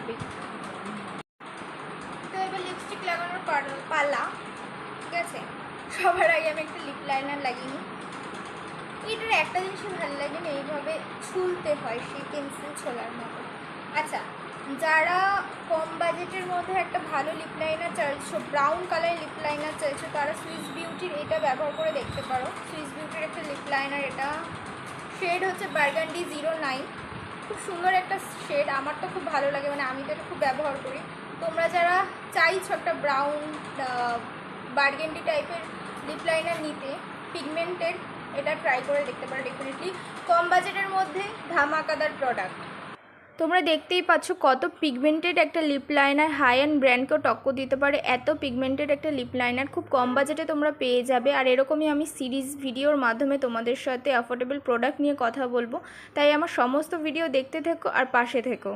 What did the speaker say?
থাকবে। তো এবার লিপস্টিক লাগানোর পালা, ঠিক আছে। সবার আগে আমি একটা লিপ লাইনার লাগিয়ে নিই। এটার একটা জিনিসই ভালো লাগে না, এইভাবে ছুলতে হয় সেই পেন্সিল ছোলার মতো। আচ্ছা, যারা কম বাজেটের মধ্যে একটা ভালো লিপ লাইনার চাইছো, ব্রাউন কালারের লিপ লাইনার চাইছো, তারা সুইস বিউটির এটা ব্যবহার করে দেখতে পারো। সুইস বিউটির একটা লিপ লাইনার, এটা শেড হচ্ছে বার্গান্ডি 09। খুব সুন্দর একটা শেড, আমার তো খুব ভালো লাগে, মানে আমি তো এটা খুব ব্যবহার করি। তোমরা যারা চাইছো একটা ব্রাউন বার্গান্ডি টাইপের লিপ লাইনার নিতে পিগমেন্টেড, এটা ট্রাই করে দেখতে পারো ডেফিনেটলি। কম বাজেটের মধ্যে ধামাকাদার প্রোডাক্ট। তোমরা দেখতেই পাচ্ছ কত পিগমেন্টেড একটা লিপ লাইনার, হাই অ্যান্ড ব্র্যান্ডকেও টক্কর দিতে পারে। এত পিগমেন্টেড একটা লিপ লাইনার খুব কম বাজেটে তোমরা পেয়ে যাবে। আর এরকমই আমি সিরিজ ভিডিওর মাধ্যমে তোমাদের সাথে অ্যাফোর্ডেবল প্রোডাক্ট নিয়ে কথা বলবো, তাই আমার সমস্ত ভিডিও দেখতে থেকো আর পাশে থেকো।